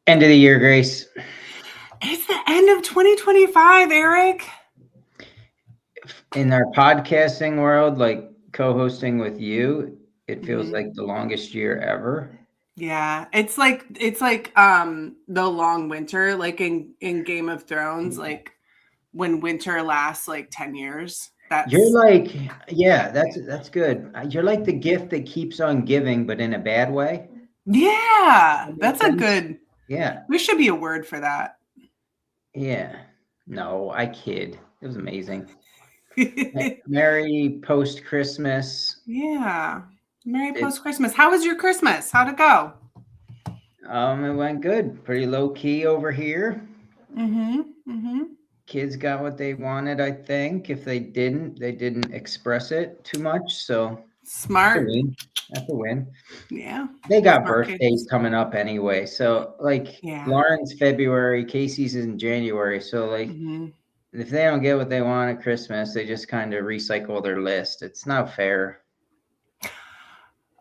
End of the year, Grace. It's the end of 2025, Eric. In our podcasting world, like co-hosting with you, it feels like the longest year ever. Yeah, it's like the long winter, like in Game of Thrones, like when winter lasts like 10 years. You're like, yeah, that's good. You're like the gift that keeps on giving, but in a bad way. Yeah, that's a good. Yeah. There should be a word for that. Yeah. No, I kid. It was amazing. Merry post-Christmas. Yeah. Merry post-Christmas. How was your Christmas? How'd it go? It went good. Pretty low key over here. Kids got what they wanted, I think. If they didn't express it too much. So smart. That's a win. Yeah. They got birthdays coming up anyway. So like Lauren's February, Casey's in January. So like if they don't get what they want at Christmas, they just kind of recycle their list. It's not fair.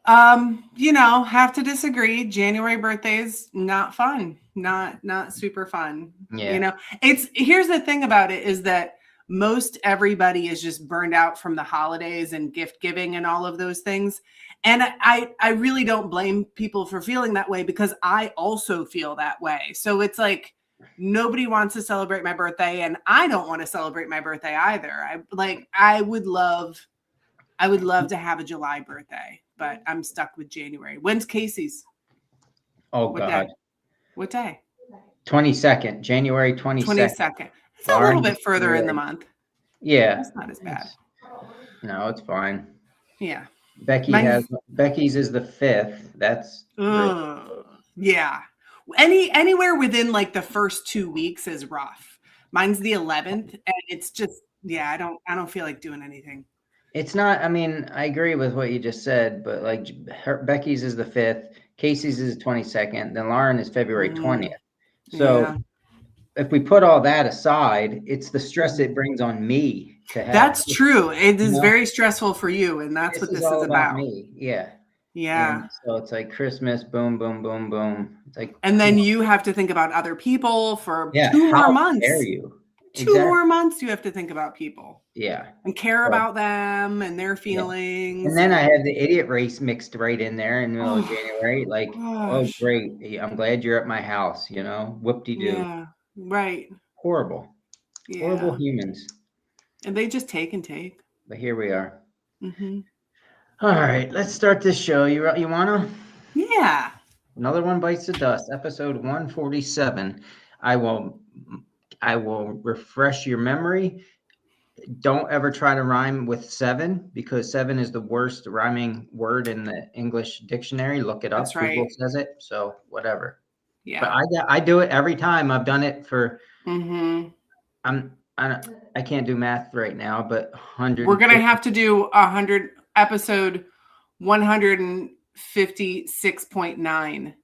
Have to disagree. January birthdays, not fun. Not super fun. Yeah. Here's the thing about it is that most everybody is just burned out from the holidays and gift giving and all of those things. And I really don't blame people for feeling that way because I also feel that way. So it's like nobody wants to celebrate my birthday and I don't want to celebrate my birthday either. I would love to have a July birthday, but I'm stuck with January. When's Casey's? Oh, God. What day? 22nd, January 22nd. 22nd. It's a little bit further in the month. Yeah. It's not as bad. No, it's fine. Yeah. Becky's is the 5th. That's yeah. Anywhere within like the first 2 weeks is rough. Mine's the 11th, and it's just I don't feel like doing anything. It's not. I mean, I agree with what you just said, but like Becky's is the 5th, Casey's is the 22nd, then Lauren is February 20th. So if we put all that aside, it's the stress it brings on me to have. That's true. It is very stressful for you, and that's what this is about. Me. Yeah. Yeah. And so it's like Christmas, boom, boom, boom, boom. It's like, and then you have to think about other people for 2 more months. How dare you? 2 more months you have to think about people. Yeah. And care about them and their feelings. And then I have the idiot race mixed right in there in the middle of January. Like, oh, great. I'm glad you're at my house, whoop-de-doo. Yeah, right. Horrible. Yeah. Horrible humans. And they just take and take. But here we are. All right, let's start this show. You want to? Yeah. Another One Bites the Dust, episode 147. I will refresh your memory. Don't ever try to rhyme with 7 because 7 is the worst rhyming word in the English dictionary. Look it up. That's right. Google says it. So whatever. Yeah. But I do it every time. I've done it for. I can't do math right now, but 100. We're gonna have to do episode 156.9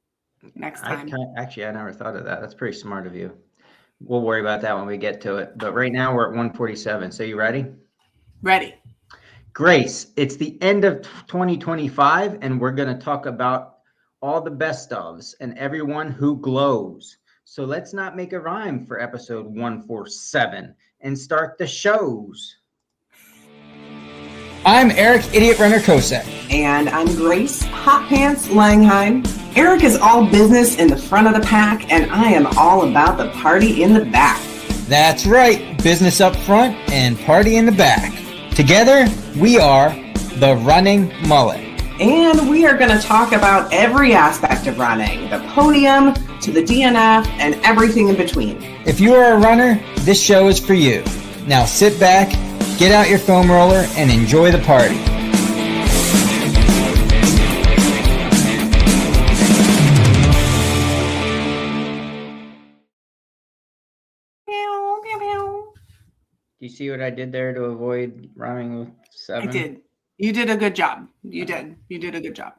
next time. Actually, I never thought of that. That's pretty smart of you. We'll worry about that when we get to it. But right now we're at 147. So you ready? Ready. Grace, it's the end of 2025, and we're going to talk about all the best ofs and everyone who glows. So let's not make a rhyme for episode 147 and start the shows. I'm Eric, Idiot Runner Kosek. And I'm Grace, Hot Pants Langheim. Eric is all business in the front of the pack, and I am all about the party in the back. That's right, business up front and party in the back. Together, we are the Running Mullet. And we are going to talk about every aspect of running, the podium to the DNF and everything in between. If you are a runner, this show is for you. Now sit back, get out your foam roller, and enjoy the party. Do you see what I did there to avoid rhyming with 7? I did. You did a good job. You did a good job.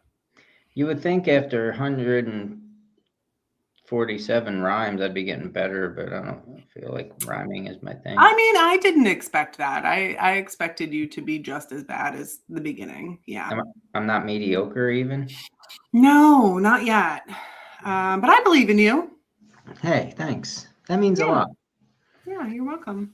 You would think after 147 rhymes, I'd be getting better, but I don't feel like rhyming is my thing. I mean, I didn't expect that. I expected you to be just as bad as the beginning. Yeah. I'm not mediocre even? No, not yet. But I believe in you. Hey, thanks. That means a Yeah. lot. Yeah, you're welcome.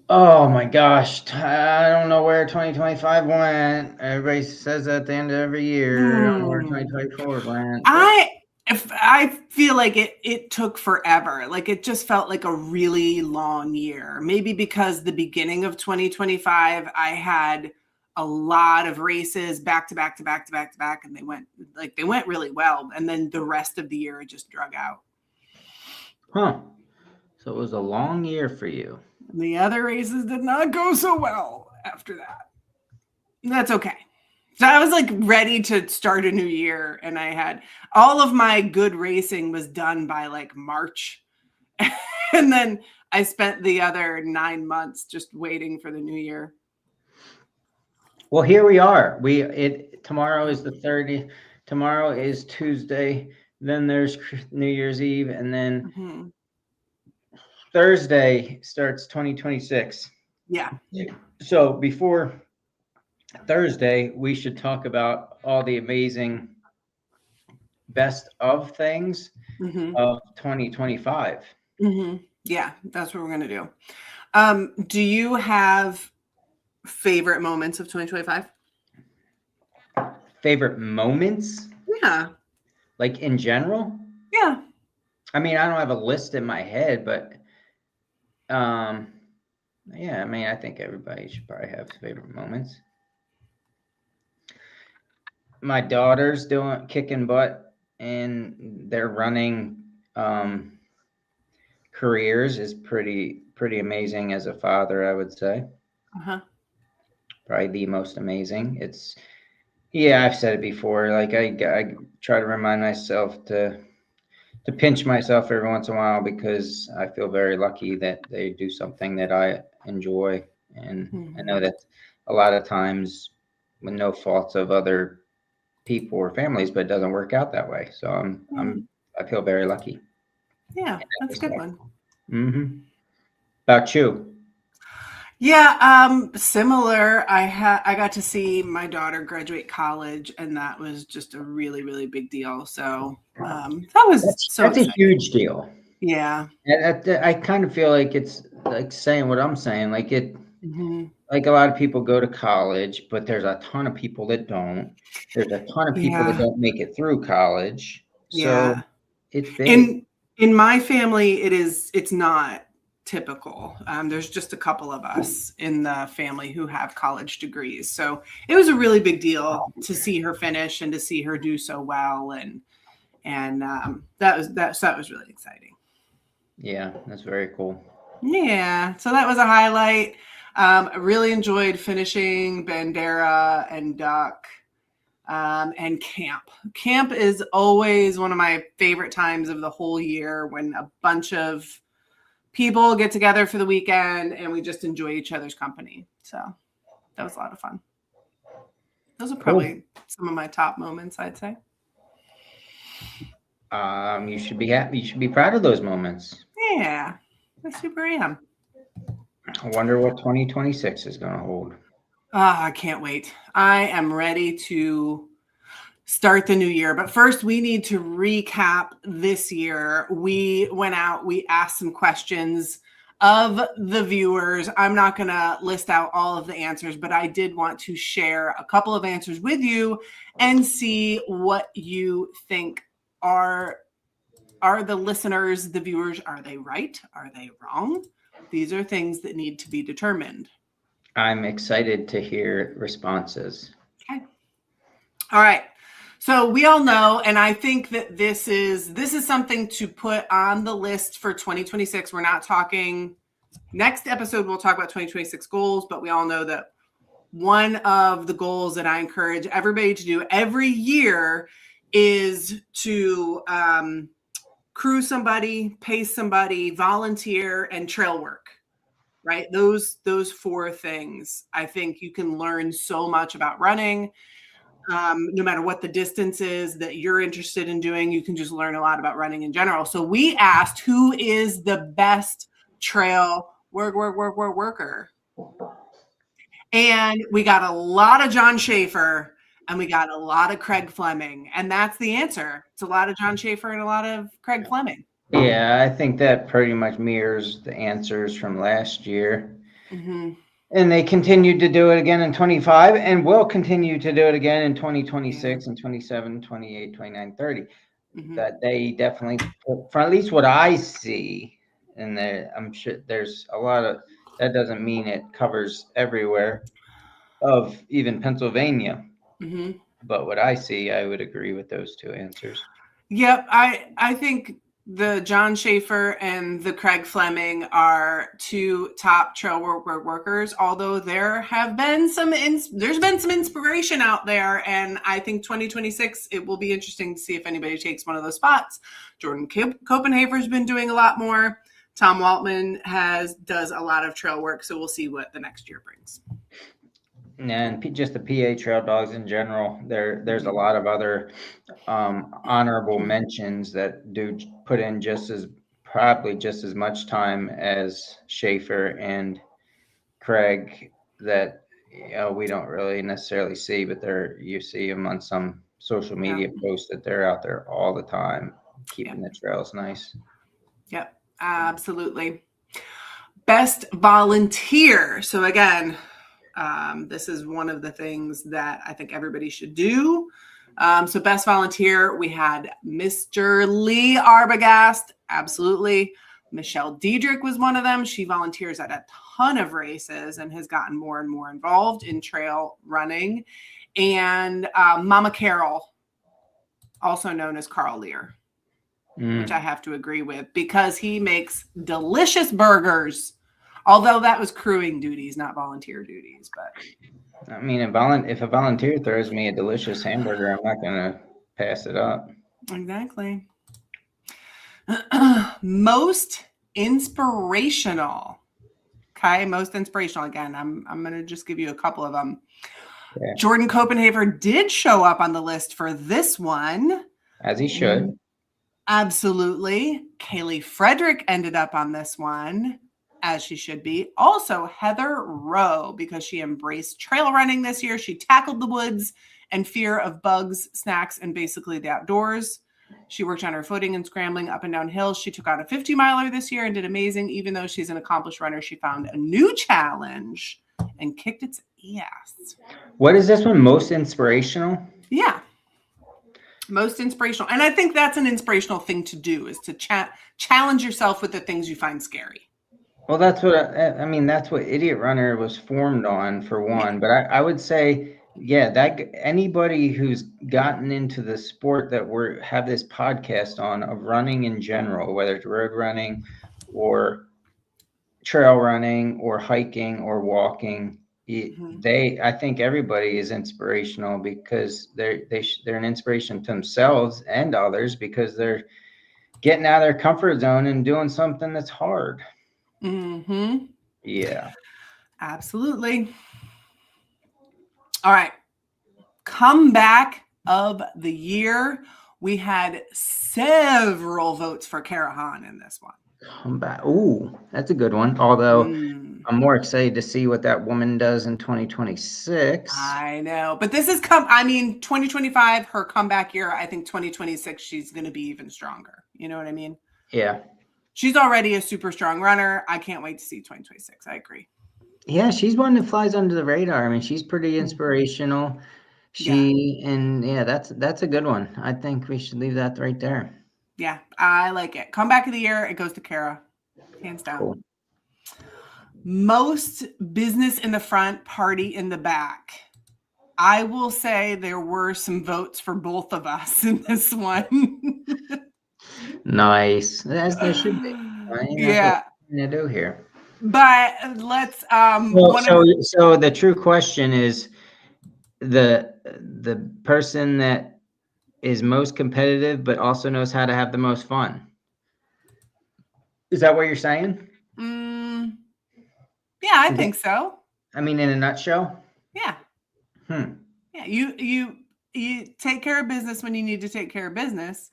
Oh my gosh, I don't know where 2025 went. Everybody says that at the end of every year. I don't know where 2024 went, but I feel like it took forever. Like it just felt like a really long year. Maybe because the beginning of 2025, I had a lot of races back to back to back to back to back, and they went really well. And then the rest of the year it just drug out. huh. So it was a long year for you. The other races did not go so well after that. That's okay. So I was like ready to start a new year, and I had all of my good racing was done by like March. And then I spent the other 9 months just waiting for the new year. Well, here we are. Tomorrow is the 30th. Tomorrow is Tuesday. Then there's New Year's Eve, and then Mm-hmm. Thursday starts 2026. Yeah. So before Thursday, we should talk about all the amazing best of things Mm-hmm. of 2025. Mm-hmm. Yeah, that's what we're gonna do. Do you have favorite moments of 2025? Favorite moments, Yeah. like in general? Yeah. I mean, I don't have a list in my head, but yeah, I mean, I think everybody should probably have favorite moments. My daughter's doing kicking butt and they're running careers is pretty amazing as a father, I would say. Uh-huh. Probably the most amazing. Yeah, I've said it before. Like I try to remind myself to pinch myself every once in a while because I feel very lucky that they do something that I enjoy. And I know that a lot of times with no faults of other people or families, but it doesn't work out that way. So I feel very lucky. Yeah, that's a good one. Mm-hmm. About you? Yeah, similar. I got to see my daughter graduate college, and that was just a really, really big deal. So that was so That's a exciting. huge deal. Yeah. And I kind of feel like it's like saying what I'm saying. Like Mm-hmm. like a lot of people go to college, but there's a ton of people that don't. There's a ton of people that Yeah. don't make it through college. So Yeah. it's big. In my family, it's not typical. There's just a couple of us in the family who have college degrees. So it was a really big deal to see her finish and to see her do so well. And that was really exciting. Yeah, that's very cool. Yeah. So that was a highlight. I really enjoyed finishing Bandera and Duck. And camp. Camp is always one of my favorite times of the whole year when a bunch of people get together for the weekend and we just enjoy each other's company. So that was a lot of fun. Those are probably some of my top moments, I'd say. You should be happy. You should be proud of those moments. Yeah, I super am. I wonder what 2026 is going to hold. I can't wait. I am ready to start the new year. But first, we need to recap this year. We went out, we asked some questions of the viewers. I'm not going to list out all of the answers, but I did want to share a couple of answers with you and see what you think are the listeners, the viewers, are they right? Are they wrong? These are things that need to be determined. I'm excited to hear responses. Okay. All right. So we all know, and I think that this is something to put on the list for 2026. We're not talking next episode. We'll talk about 2026 goals, but we all know that one of the goals that I encourage everybody to do every year is to crew somebody, pace somebody, volunteer, and trail work. Right? Those 4 things. I think you can learn so much about running. No matter what the distance is that you're interested in doing, you can just learn a lot about running in general. So we asked, who is the best trail worker? And we got a lot of John Schaefer and we got a lot of Craig Fleming. And that's the answer. It's a lot of John Schaefer and a lot of Craig Fleming. Yeah, I think that pretty much mirrors the answers from last year. Mm-hmm. And they continued to do it again in 25 and will continue to do it again in 2026 and 27, 28, 29, 30. Mm-hmm. That they definitely, for at least what I see, and there, I'm sure there's a lot of, that doesn't mean it covers everywhere of even Pennsylvania. Mm-hmm. But what I see, I would agree with those two answers. Yep, I think the John Schaefer and the Craig Fleming are two top trail workers. Although there's been some inspiration out there, and I think 2026 it will be interesting to see if anybody takes one of those spots. Jordan Copenhaver's been doing a lot more. Tom Waltman does a lot of trail work, so we'll see what the next year brings. And just the PA trail dogs in general, there's a lot of other honorable mentions that do put in probably just as much time as Schaefer and Craig that we don't really necessarily see, but you see them on some social media posts that they're out there all the time keeping the trails nice. Yep, absolutely. Best volunteer. So again, this is one of the things that I think everybody should do. So best volunteer, we had Mr. Lee Arbogast. Absolutely. Michelle Diedrich was one of them. She volunteers at a ton of races and has gotten more and more involved in trail running. And Mama Carol, also known as Carl Lear, which I have to agree with because he makes delicious burgers. Although that was crewing duties, not volunteer duties. But I mean, if a volunteer throws me a delicious hamburger, I'm not going to pass it up. Exactly. Most inspirational. Okay, most inspirational. Again, I'm going to just give you a couple of them. Okay. Jordan Copenhaver did show up on the list for this one. As he should. Absolutely. Kaylee Frederick ended up on this one, as she should be. Also, Heather Rowe, because she embraced trail running this year. She tackled the woods and fear of bugs, snacks, and basically the outdoors. She worked on her footing and scrambling up and down hills. She took out a 50-miler this year and did amazing. Even though she's an accomplished runner, she found a new challenge and kicked its ass. What is this one? Most inspirational? Yeah. Most inspirational. And I think that's an inspirational thing to do, is to challenge yourself with the things you find scary. Well, that's what I mean. That's what Idiot Runner was formed on, for one. But I would say, yeah, that anybody who's gotten into the sport that have this podcast on of running in general, whether it's road running or trail running or hiking or walking, I think everybody is inspirational because they're an inspiration to themselves and others because they're getting out of their comfort zone and doing something that's hard. Mm-hmm. Yeah. Absolutely. All right. Comeback of the year. We had several votes for Kara Hahn in this one. Comeback. Ooh, that's a good one. Although I'm more excited to see what that woman does in 2026. I know. But this is 2025, her comeback year. I think 2026, she's going to be even stronger. You know what I mean? Yeah. She's already a super strong runner. I can't wait to see 2026. I agree. Yeah, she's one that flies under the radar. I mean, she's pretty inspirational. That's a good one. I think we should leave that right there. Yeah, I like it. Comeback of the year, it goes to Kara. Hands down. Cool. Most business in the front, party in the back. I will say there were some votes for both of us in this one. Nice. As there should be. Yeah. What we're going to do here. But let's so the true question is the person that is most competitive but also knows how to have the most fun. Is that what you're saying? Yeah, I think so. I mean, in a nutshell? Yeah. Yeah, you take care of business when you need to take care of business,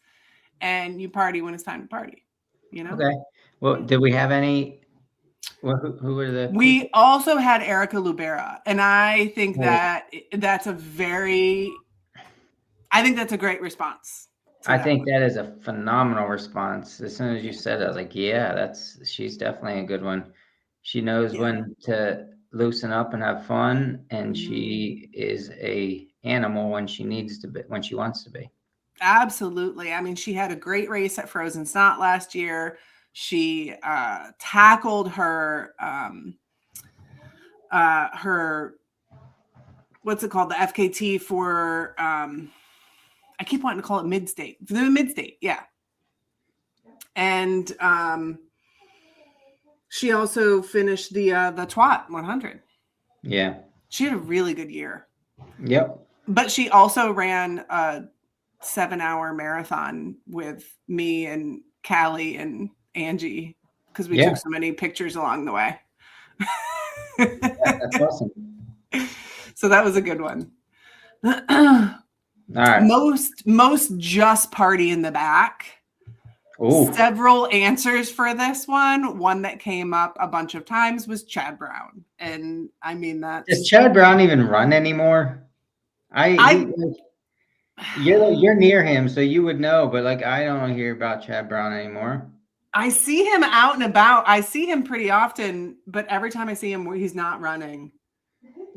and you party when it's time to party, you know? Okay. Well, did we have any? Well, who were the? We also had Erica Lubera, and I think that's a great response. I think that is a phenomenal response. As soon as you said it, I was like, yeah, she's definitely a good one. She knows when to loosen up and have fun, and she is a animal when she needs to be, when she wants to be. Absolutely. I mean, she had a great race at Frozen Snot last year. She tackled her what's it called, the FKT for I keep wanting to call it mid-state, the mid-state, yeah. And she also finished the TWAT 100. Yeah. She had a really good year. Yep. But she also ran a 7-hour marathon with me and Callie and Angie because we took so many pictures along the way. That's awesome. So that was a good one. All right. Most just party in the back. Ooh. Several answers for this one. One that came up a bunch of times was Chad Brown. And I mean, does Chad Brown even run anymore? You're near him, so you would know, but like I don't hear about Chad Brown anymore. I see him out and about. I see him pretty often, but every time I see him, he's not running.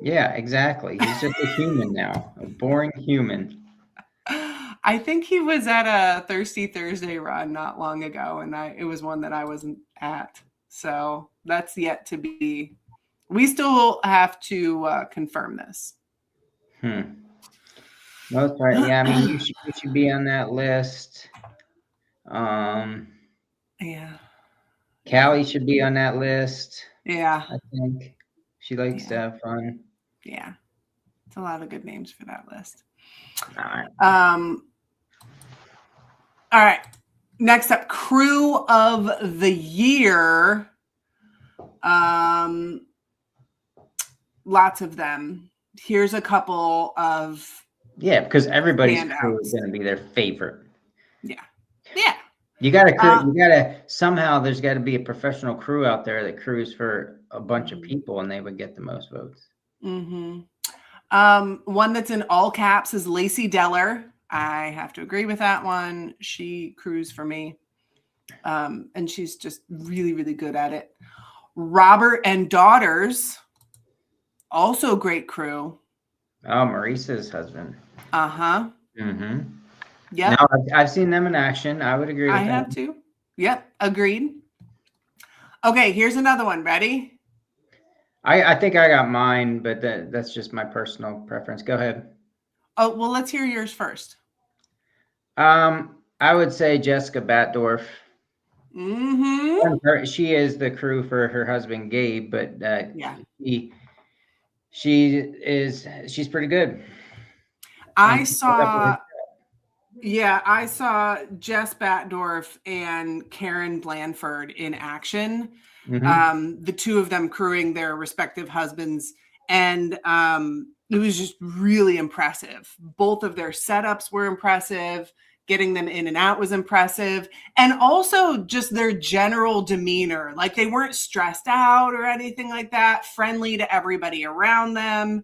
Yeah, exactly. He's just a human now, a boring human. I think he was at a Thirsty Thursday run not long ago, and it was one that I wasn't at. So that's yet to be. We still have to confirm this. Most part, yeah. I mean, you should be on that list. Yeah. Callie should be on that list. Yeah. I think she likes to have fun. Yeah. It's a lot of good names for that list. All right. All right. Next up, Crew of the Year. Lots of them. Here's a couple of because everybody's crew is going to be their favorite. Yeah. You got to somehow there's got to be a professional crew out there that crews for a bunch of people, and they would get the most votes. One that's in all caps is Lacey Deller. I have to agree with that one. She crews for me. And she's just really, really good at it. Robert and Daughters, also great crew. Oh, Maurice's husband. Uh-huh. Mm-hmm. Yeah. No, I've seen them in action. I would agree with that. I have too. Yep. Agreed. Okay, here's another one. Ready? I think I got mine, but that's just my personal preference. Go ahead. Oh, well, let's hear yours first. I would say Jessica Batdorf. Mm-hmm. She is the crew for her husband Gabe, but she's pretty good. I saw Jess Batdorf and Karen Blanford in action. Mm-hmm. The two of them crewing their respective husbands. And it was just really impressive. Both of their setups were impressive. Getting them in and out was impressive. And also just their general demeanor. Like they weren't stressed out or anything like that. Friendly to everybody around them.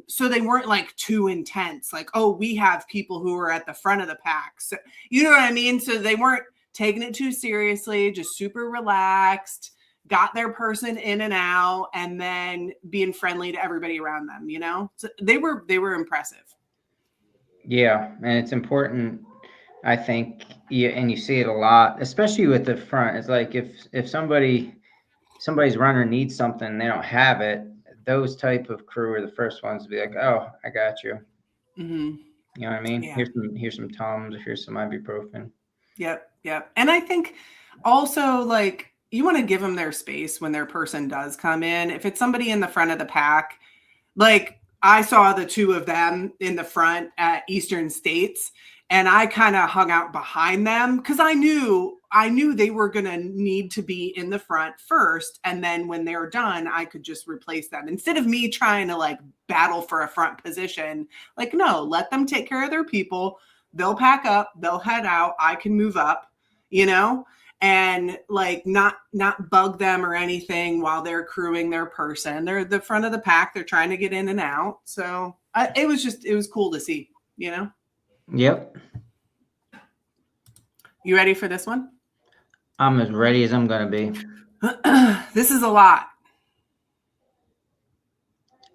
So they weren't like too intense. Like, oh, we have people who are at the front of the pack. So, you know what I mean? So they weren't taking it too seriously, just super relaxed, got their person in and out, and then being friendly to everybody around them, you know? So they were impressive. Yeah, and it's important, I think, and you see it a lot, especially with the front. It's like if somebody's runner needs something, they don't have it, those type of crew are the first ones to be like, oh, I got you. Mm-hmm. You know what I mean? Yeah. Here's some Tums, here's some ibuprofen. Yep. And I think also like you want to give them their space when their person does come in. If it's somebody in the front of the pack, like I saw the two of them in the front at Eastern States, and I kind of hung out behind them because I knew they were going to need to be in the front first. And then when they're done, I could just replace them instead of me trying to like battle for a front position. Like, no, let them take care of their people. They'll pack up, they'll head out. I can move up, you know, and like not bug them or anything while they're crewing their person. They're the front of the pack. They're trying to get in and out. So it was cool to see, you know? Yep. You ready for this one? I'm as ready as I'm going to be. This is a lot.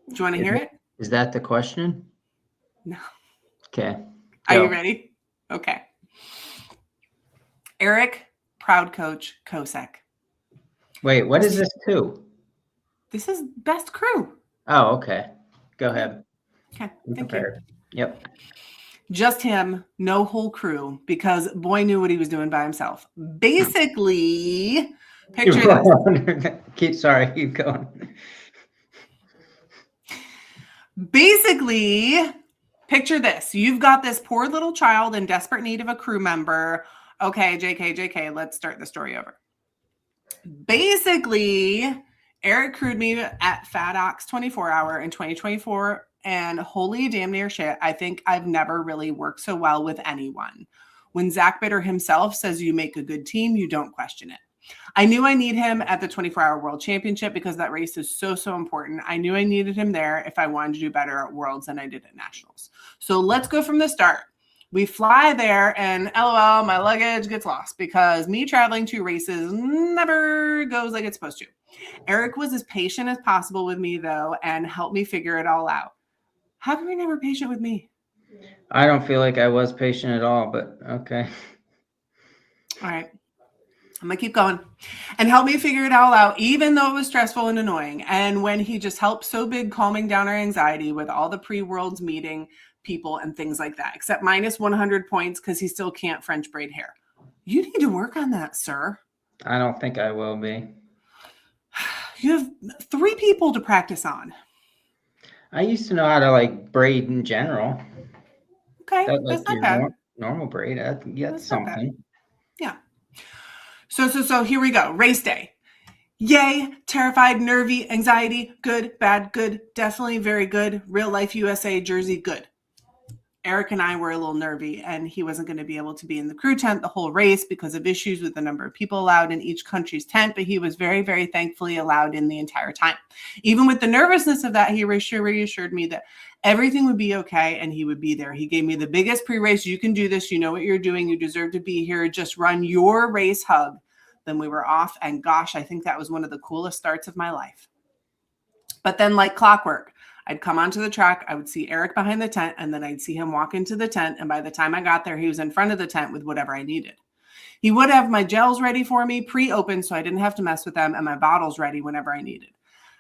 Do you want to hear it? Is that the question? No. Okay. Are Go. you ready? Okay. Eric, proud coach, Kosek. Wait, what is this to? This is best crew. Oh, okay. Go ahead. Okay, I'm thank prepared. Yep. Just him, no whole crew, because boy knew what he was doing by himself. Basically, picture this. Keep going. Basically, picture this. You've got this poor little child in desperate need of a crew member. Okay, JK, let's start the story over. Basically, Eric crewed me at Fat Ox 24 Hour in 2024, and holy damn near shit, I think I've never really worked so well with anyone. When Zach Bitter himself says you make a good team, you don't question it. I knew I need him at the 24-hour World Championship because that race is so important. I knew I needed him there if I wanted to do better at Worlds than I did at Nationals. So let's go from the start. We fly there and LOL, my luggage gets lost because me traveling to races never goes like it's supposed to. Eric was as patient as possible with me though and helped me figure it all out. How come you're never patient with me? I don't feel like I was patient at all, but okay. All right. I'm going to keep going. And help me figure it all out, even though it was stressful and annoying. And when he just helped so big calming down our anxiety with all the pre-worlds meeting people and things like that, except minus 100 points because he still can't French braid hair. You need to work on that, sir. I don't think I will be. You have 3 people to practice on. I used to know how to like braid in general. Okay, That's not your bad. normal braid. That's Not something. bad. Yeah. So here we go. Race day. Yay, terrified, nervy, anxiety, good, bad, good, definitely very good. Real life USA jersey, good. Eric and I were a little nervy and he wasn't going to be able to be in the crew tent the whole race because of issues with the number of people allowed in each country's tent, but he was very, very thankfully allowed in the entire time. Even with the nervousness of that, he reassured me that everything would be okay and he would be there. He gave me the biggest pre-race. You can do this. You know what you're doing. You deserve to be here. Just run your race hug. Then we were off. And gosh, I think that was one of the coolest starts of my life. But then like clockwork, I'd come onto the track. I would see Eric behind the tent and then I'd see him walk into the tent. And by the time I got there, he was in front of the tent with whatever I needed. He would have my gels ready for me pre-opened so I didn't have to mess with them and my bottles ready whenever I needed.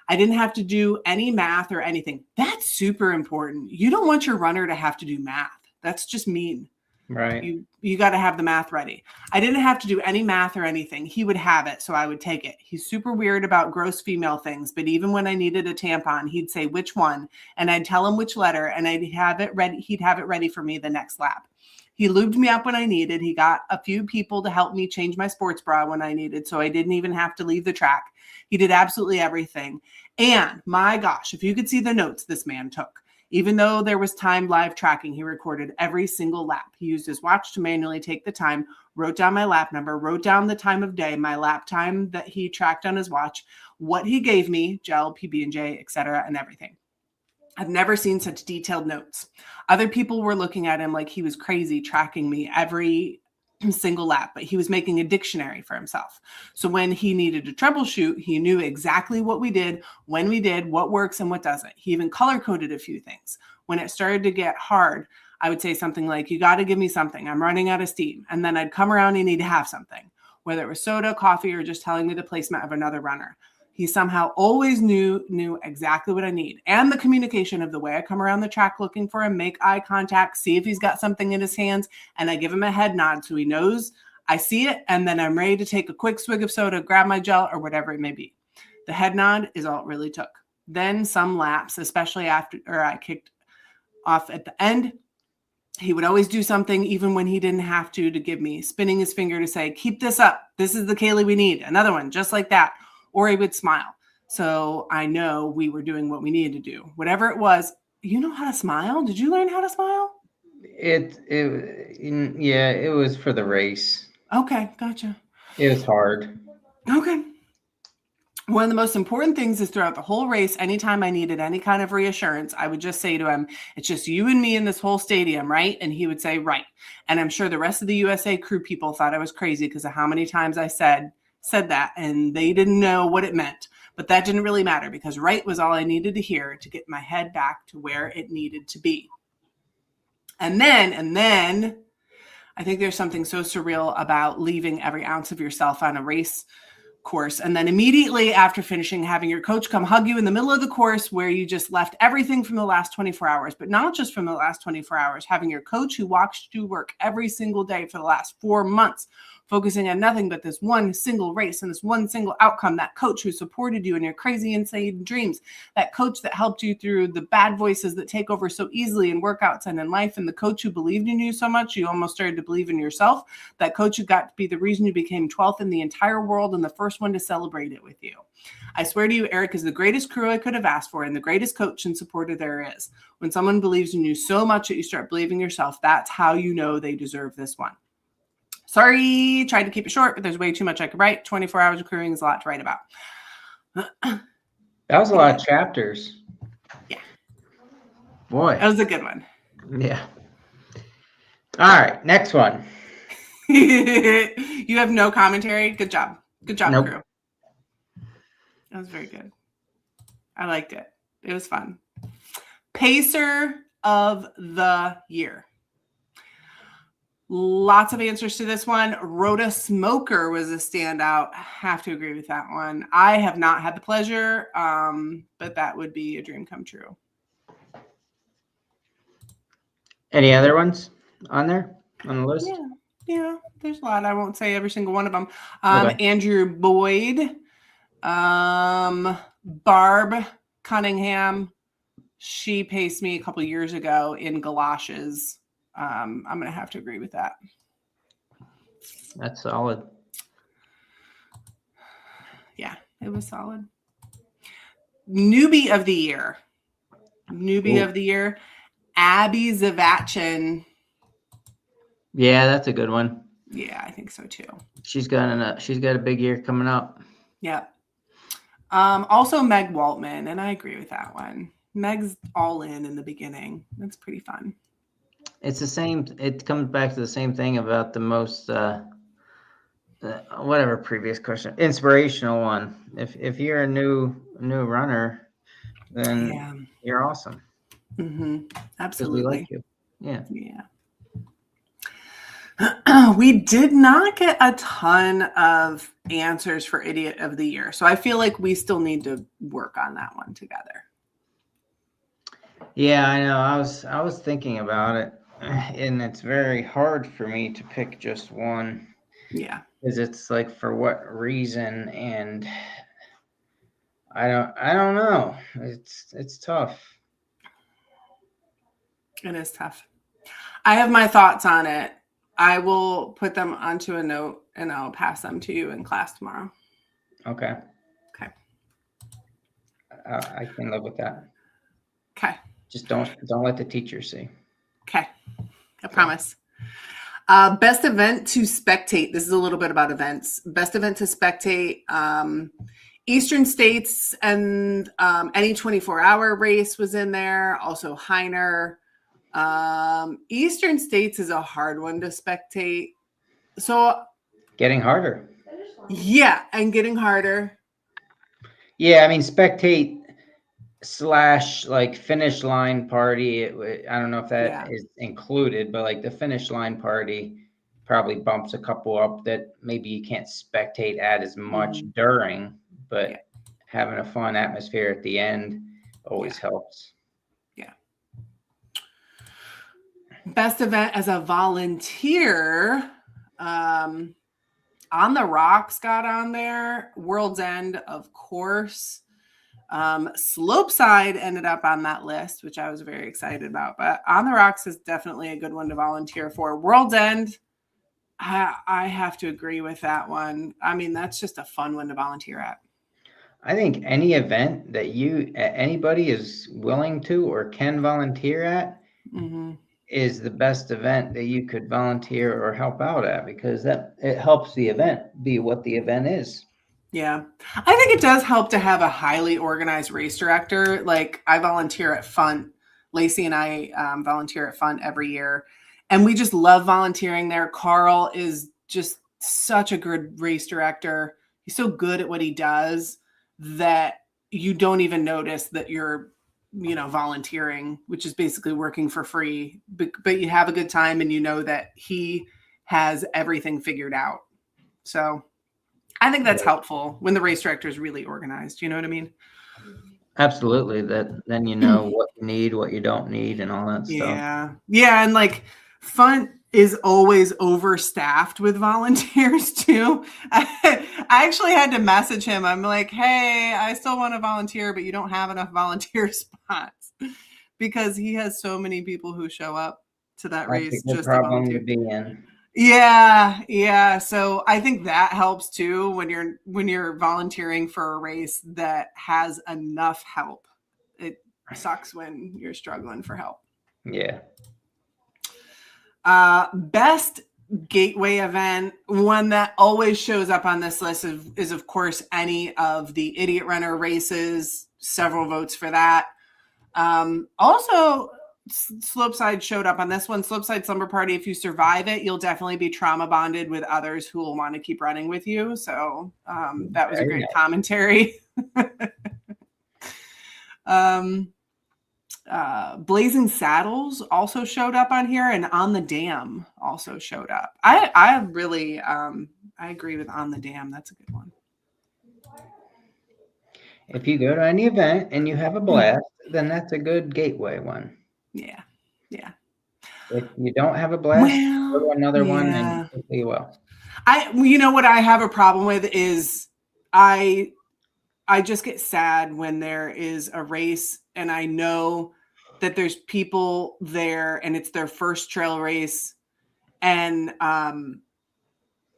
I didn't have to do any math or anything. That's super important. You don't want your runner to have to do math. That's just mean. Right. You got to have the math ready. I didn't have to do any math or anything. He would have it, so I would take it. He's super weird about gross female things, but even when I needed a tampon, he'd say which one, and I'd tell him which letter, and I'd have it ready. He'd have it ready for me the next lap. He lubed me up when I needed. He got a few people to help me change my sports bra when I needed, so I didn't even have to leave the track. He did absolutely everything. And my gosh, if you could see the notes this man took. Even though there was timed live tracking, he recorded every single lap. He used his watch to manually take the time, wrote down my lap number, wrote down the time of day, my lap time that he tracked on his watch, what he gave me, gel, PB&J, etc., and everything. I've never seen such detailed notes. Other people were looking at him like he was crazy, tracking me every single lap, but he was making a dictionary for himself. So when he needed to troubleshoot, he knew exactly what we did, when we did, what works and what doesn't. He even color coded a few things. When it started to get hard, I would say something like, you got to give me something. I'm running out of steam. And then I'd come around and he'd have something, whether it was soda, coffee, or just telling me the placement of another runner. He somehow always knew exactly what I need. And the communication of the way I come around the track looking for him, make eye contact, see if he's got something in his hands, and I give him a head nod so he knows I see it, and then I'm ready to take a quick swig of soda, grab my gel, or whatever it may be. The head nod is all it really took. Then some laps, especially after I kicked off at the end, he would always do something even when he didn't have to give me, spinning his finger to say, keep this up. This is the Kaylee we need. Another one, just like that. Or he would smile. So I know we were doing what we needed to do. Whatever it was, you know how to smile? Did you learn how to smile? Yeah, it was for the race. Okay, gotcha. It was hard. Okay. One of the most important things is throughout the whole race, anytime I needed any kind of reassurance, I would just say to him, it's just you and me in this whole stadium, right? And he would say, right. And I'm sure the rest of the USA crew people thought I was crazy because of how many times I said that, and they didn't know what it meant. But that didn't really matter because right was all I needed to hear to get my head back to where it needed to be. And then I think there's something so surreal about leaving every ounce of yourself on a race course. And then immediately after finishing, having your coach come hug you in the middle of the course where you just left everything from the last 24 hours, but not just from the last 24 hours, having your coach who watched you work every single day for the last 4 months, focusing on nothing but this one single race and this one single outcome, that coach who supported you in your crazy, insane dreams, that coach that helped you through the bad voices that take over so easily in workouts and in life, and the coach who believed in you so much you almost started to believe in yourself, that coach who got to be the reason you became 12th in the entire world and the first one to celebrate it with you. I swear to you, Eric is the greatest crew I could have asked for and the greatest coach and supporter there is. When someone believes in you so much that you start believing yourself, that's how you know they deserve this one. Sorry, tried to keep it short, but there's way too much I could write. 24 hours of crewing is a lot to write about. That was a lot of chapters. Yeah. Boy. That was a good one. Yeah. All right, next one. You have no commentary? Good job. Good job, Nope. crew. That was very good. I liked it. It was fun. Pacer of the year. Lots of answers to this one. Rhoda Smoker was a standout. I have to agree with that one. I have not had the pleasure, but that would be a dream come true. Any other ones on there on the list? Yeah, there's a lot. I won't say every single one of them. Okay. Andrew Boyd, Barb Cunningham. She paced me a couple years ago in galoshes. I'm going to have to agree with that. That's solid. Yeah, it was solid. Newbie of the year. Newbie of the year. Abby Zavachin. Yeah, that's a good one. Yeah, I think so too. She's got a big year coming up. Yeah. Also Meg Waltman, and I agree with that one. Meg's all in the beginning. That's pretty fun. It's the same. It comes back to the same thing about the most, whatever previous question, inspirational one. If you're a new runner, then you're awesome. Mm-hmm. 'Cause Absolutely. we like you. Yeah. We did not get a ton of answers for Idiot of the Year, so I feel like we still need to work on that one together. Yeah, I know. I was thinking about it, and it's very hard for me to pick just one. Yeah. Because it's like, for what reason? And I don't know. It's tough. It is tough. I have my thoughts on it. I will put them onto a note and I'll pass them to you in class tomorrow. Okay. Okay. I can live with that. Okay. Just don't let the teacher see. Okay. I promise. Best event to spectate. This is a little bit about events. Best event to spectate. Eastern States and any 24-hour race was in there. Also Heiner. Eastern States is a hard one to spectate. So Getting harder. yeah, and getting harder. Yeah, I mean, spectate / like finish line party. I don't know if that is included, but like the finish line party probably bumps a couple up that maybe you can't spectate at as much during, but having a fun atmosphere at the end always helps. Yeah. Best event as a volunteer. On the Rocks got on there. World's End, of course. Slopeside ended up on that list, which I was very excited about. But On the Rocks is definitely a good one to volunteer for. World's End, I have to agree with that one. I mean, that's just a fun one to volunteer at. I think any event that anybody is willing to or can volunteer at is the best event that you could volunteer or help out at, because it helps the event be what the event is. Yeah. I think it does help to have a highly organized race director. Like I volunteer at Funt. Lacey and I volunteer at Funt every year. And we just love volunteering there. Carl is just such a good race director. He's so good at what he does that you don't even notice that you're, volunteering, which is basically working for free. But you have a good time and you know that he has everything figured out. So I think that's helpful when the race director is really organized. You know what I mean? Absolutely. Then you know what you need, what you don't need, and all that stuff. Yeah. And like Funt is always overstaffed with volunteers too. I actually had to message him. I'm like, hey, I still want to volunteer, but you don't have enough volunteer spots, because he has so many people who show up to that race just to volunteer. To be in. Yeah. So I think that helps too when you're volunteering for a race that has enough help. It sucks when you're struggling for help. Yeah. Best gateway event, one that always shows up on this list is of course any of the Idiot Runner races. Several votes for that. Also, Slopeside showed up on this one. Slopeside Slumber Party. If you survive it, you'll definitely be trauma bonded with others who will want to keep running with you. So that was a great commentary. Blazing Saddles also showed up on here, and On the Dam also showed up. I really I agree with On the Dam. That's a good one. If you go to any event and you have a blast, then that's a good gateway one. Yeah. If you don't have a blast, go to another one and you will. What I have a problem with is I just get sad when there is a race and I know that there's people there and it's their first trail race and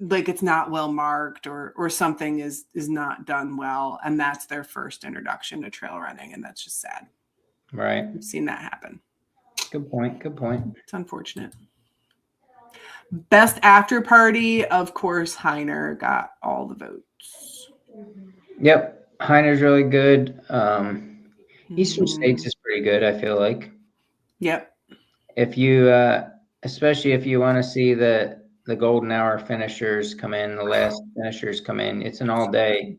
like it's not well marked or something is not done well, and that's their first introduction to trail running, and that's just sad. Right. I've seen that happen. Good point. It's unfortunate. Best after party, of course, Heiner got all the votes. Yep. Heiner's really good. Eastern States is pretty good, I feel like. Yep. If you, especially if you want to see the golden hour finishers come in, the last finishers come in, it's an all day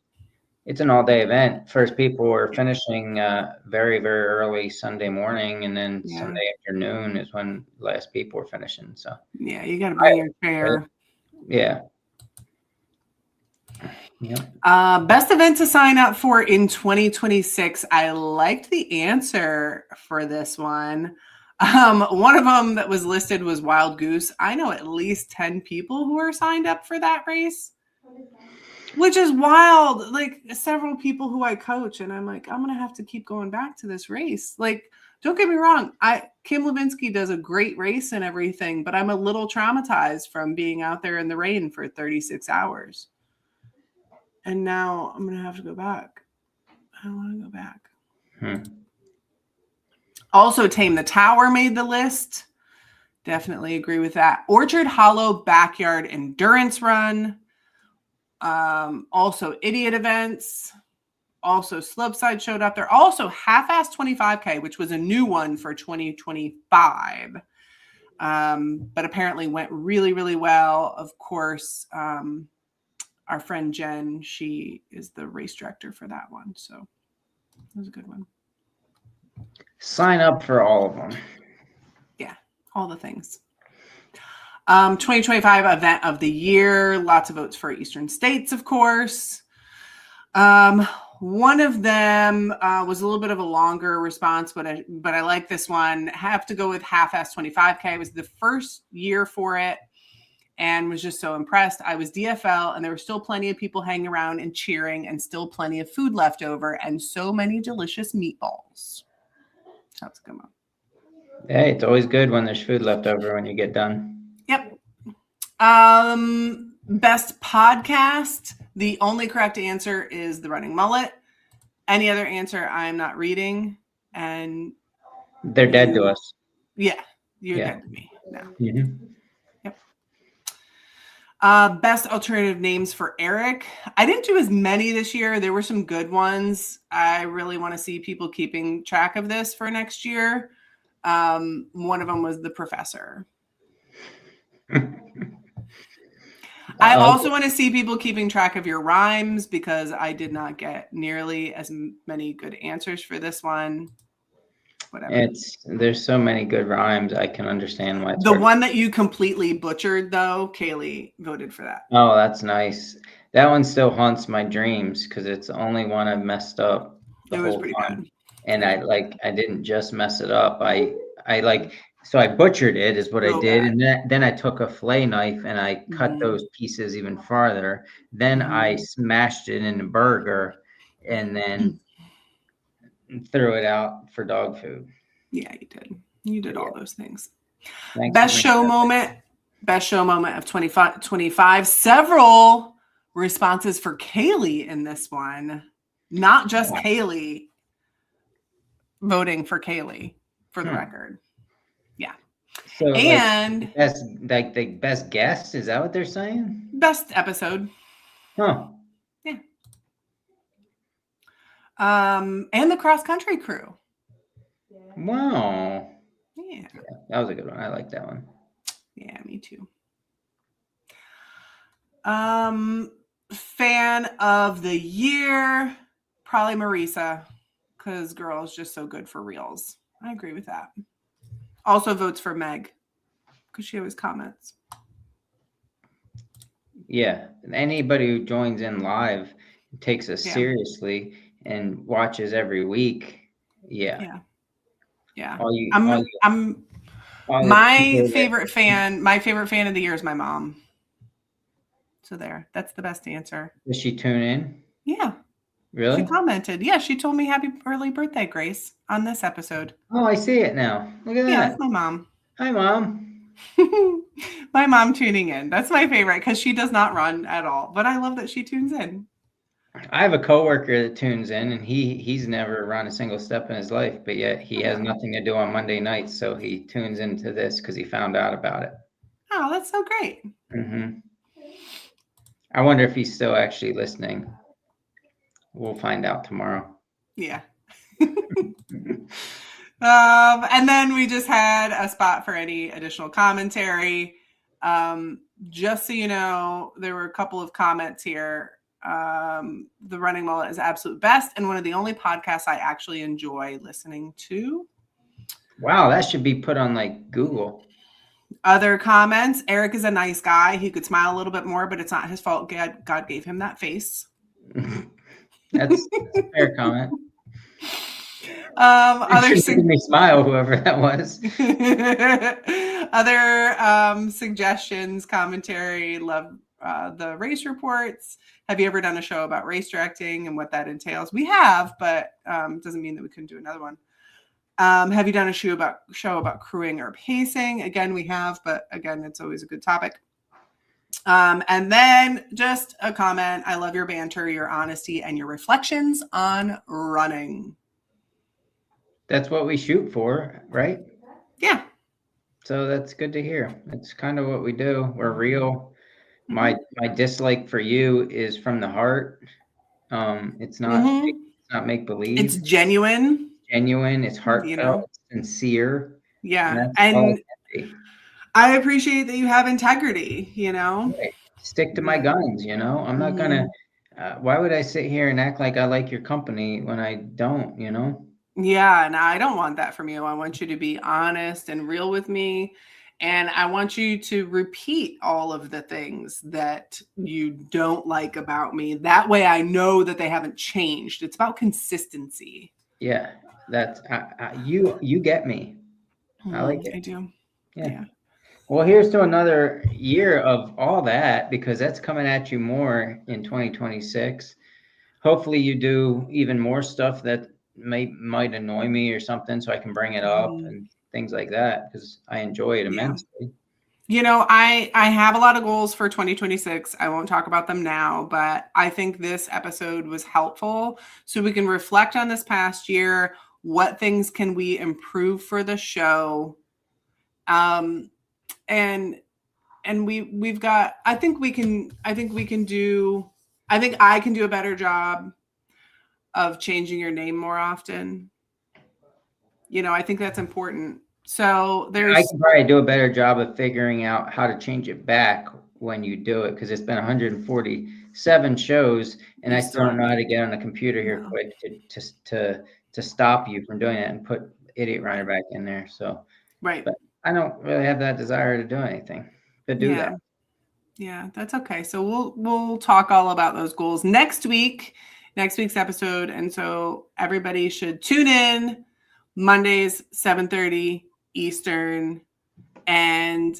event. First people were finishing very, very early Sunday morning, and then Sunday afternoon is when last people were finishing. So yeah, you got to bring your chair. Yeah. Best event to sign up for in 2026. I liked the answer for this one. One of them that was listed was Wild Goose. I know at least 10 people who are signed up for that race, which is wild. Like several people who I coach, and I'm like, I'm going to have to keep going back to this race. Like, don't get me wrong. Kim Levinsky does a great race and everything, but I'm a little traumatized from being out there in the rain for 36 hours. And now I'm going to have to go back. I don't want to go back. Also, Tame the Tower made the list. Definitely agree with that. Orchard Hollow Backyard Endurance Run. Also, Idiot Events. Also, Slopeside showed up there. Also, Half-Ass 25K, which was a new one for 2025. But apparently went really, really well. Of course, our friend Jen, she is the race director for that one. So it was a good one. Sign up for all of them. Yeah, all the things. 2025 event of the year. Lots of votes for Eastern States, of course. One of them was a little bit of a longer response, but I like this one. Have to go with Half-Ass 25K. It was the first year for it and was just so impressed. I was DFL and there were still plenty of people hanging around and cheering and still plenty of food left over and so many delicious meatballs. That's a good one. Hey, it's always good when there's food left over when you get done. Yep. Best podcast. The only correct answer is the Running Mullet. Any other answer I'm not reading. And they're dead to us. Yeah. You're dead to me now. Mm-hmm. Yep. Best alternative names for Eric. I didn't do as many this year. There were some good ones. I really want to see people keeping track of this for next year. One of them was the professor. I also want to see people keeping track of your rhymes because I did not get nearly as many good answers for this one. Whatever. There's so many good rhymes. I can understand why. The one that you completely butchered, though, Kaylee voted for that. Oh, that's nice. That one still haunts my dreams because it's the only one I've messed up the whole time. Good. And I didn't just mess it up. So I butchered it is what I did. Bad. And then I took a fillet knife and I cut those pieces even farther. Then I smashed it in a burger and then threw it out for dog food. Yeah, you did. You did all those things. Best show moment of 25. Several responses for Kaylee in this one. Not just Kaylee voting for Kaylee for the record. Yeah. So and the best guest, is that what they're saying? Best episode. Huh. Yeah. And the cross country crew. Wow. Yeah. That was a good one. I like that one. Yeah, me too. Fan of the year, probably Marisa, because girl is just so good for reels. I agree with that. Also votes for Meg because she always comments. Yeah. Anybody who joins in live takes us seriously and watches every week. Yeah. Yeah. My favorite fan of the year is my mom. So there, that's the best answer. Does she tune in? Yeah. Really? She commented. Yeah, she told me happy early birthday, Grace, on this episode. Oh, I see it now. Look at that. Yeah, that's my mom. Hi, Mom. My mom tuning in. That's my favorite because she does not run at all. But I love that she tunes in. I have a coworker that tunes in, and he's never run a single step in his life, but yet he has nothing to do on Monday nights, so he tunes into this because he found out about it. Oh, that's so great. Mm-hmm. I wonder if he's still actually listening. We'll find out tomorrow. Yeah. And then we just had a spot for any additional commentary. Just so you know, there were a couple of comments here. The Running Mullet is absolute best and one of the only podcasts I actually enjoy listening to. Wow, that should be put on like Google. Other comments. Eric is a nice guy. He could smile a little bit more, but it's not his fault. God gave him that face. That's a fair comment. Making me smile, whoever that was. Other suggestions, commentary. Love the race reports. Have you ever done a show about race directing and what that entails? We have, but doesn't mean that we couldn't do another one. Have you done a show about crewing or pacing? Again, we have, but again, it's always a good topic. And then just a comment. I love your banter, your honesty, and your reflections on running. That's what we shoot for, right? Yeah. So that's good to hear. That's kind of what we do. We're real. My dislike for you is from the heart. It's not it's not make believe. It's genuine. It's heartfelt, it's sincere. Yeah. And I appreciate that you have integrity, Right. Stick to my guns, I'm not gonna why would I sit here and act like I like your company when I don't, Yeah, and I don't want that from you. I want you to be honest and real with me. And I want you to repeat all of the things that you don't like about me. That way I know that they haven't changed. It's about consistency. Yeah, that's you get me. I like it. I do. Yeah. Well, here's to another year of all that, because that's coming at you more in 2026. Hopefully you do even more stuff that might annoy me or something, so I can bring it up and things like that, because I enjoy it immensely. I have a lot of goals for 2026. I won't talk about them now, but I think this episode was helpful so we can reflect on this past year. What things can we improve for the show? And and we've got, I think I can do a better job of changing your name more often. I think that's important. So I can probably do a better job of figuring out how to change it back when you do it, because it's been 147 shows, and I still don't know how to get on the computer here quick to stop you from doing it and put Idiot Runner back in there. So, right. But I don't really have that desire to do anything to do that. Yeah, that's okay. So we'll talk all about those goals next week's episode, and so everybody should tune in Mondays 7:30 Eastern and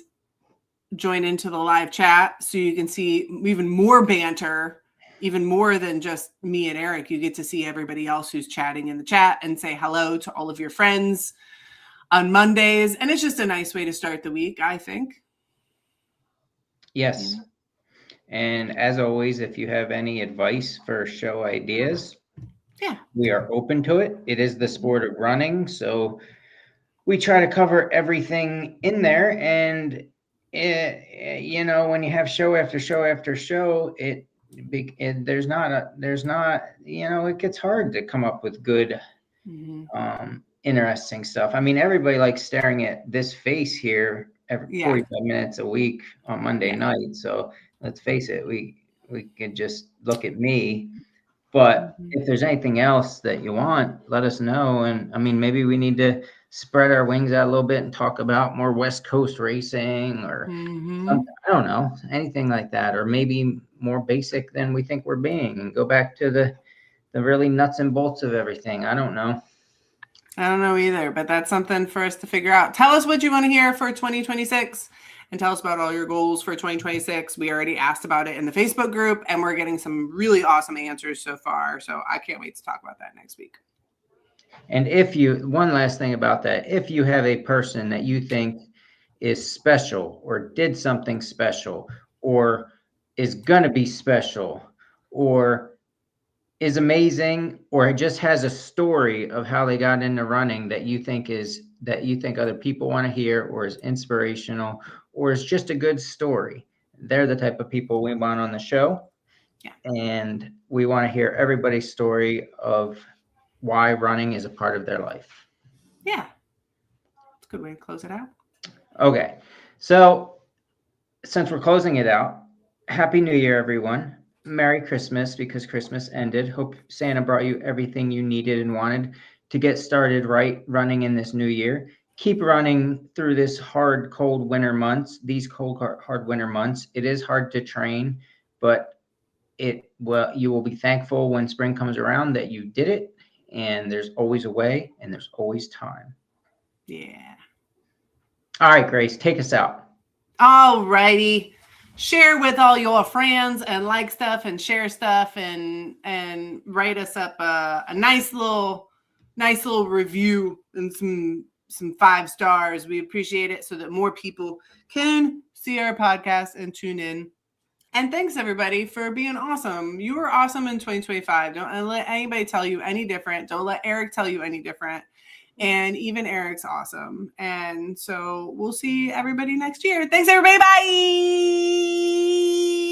join into the live chat so you can see even more banter, even more than just me and Eric. You get to see everybody else who's chatting in the chat and say hello to all of your friends on Mondays, and it's just a nice way to start the week, I think. Yes. And as always, if you have any advice for show ideas, we are open to it. It is the sport of running, so we try to cover everything in there. And when you have show after show after show, it gets hard to come up with good, interesting stuff. I mean, everybody likes staring at this face here every 45 minutes a week on Monday night. So let's face it, we can just look at me. But if there's anything else that you want, let us know. And I mean, maybe we need to spread our wings out a little bit and talk about more West Coast racing or something. I don't know, anything like that, or maybe more basic than we think we're being, and go back to the really nuts and bolts of everything. I don't know. I don't know either, but that's something for us to figure out. Tell us what you want to hear for 2026 and tell us about all your goals for 2026. We already asked about it in the Facebook group, and we're getting some really awesome answers so far. So I can't wait to talk about that next week. And one last thing about that, if you have a person that you think is special or did something special or is going to be special or is amazing or just has a story of how they got into running that you think other people want to hear, or is inspirational, or is just a good story, they're the type of people we want on the show. And we want to hear everybody's story of why running is a part of their life. Yeah. It's a good way to close it out. Okay. So since we're closing it out, Happy New Year, everyone. Merry Christmas, because Christmas ended. Hope Santa brought you everything you needed and wanted to get started right running in this new year. Keep running through this hard, cold winter months. These cold, hard winter months. It is hard to train, but you will be thankful when spring comes around that you did it. And there's always a way, and there's always time. Yeah. All right, Grace, take us out. All righty. Share with all your friends and like stuff and share stuff and write us up a nice little review and some 5 stars. We appreciate it so that more people can see our podcast and tune in. And thanks everybody for being awesome. You were awesome in 2025. Don't let anybody tell you any different. Don't let Eric tell you any different. And even Eric's awesome. And so we'll see everybody next year. Thanks, everybody. Bye.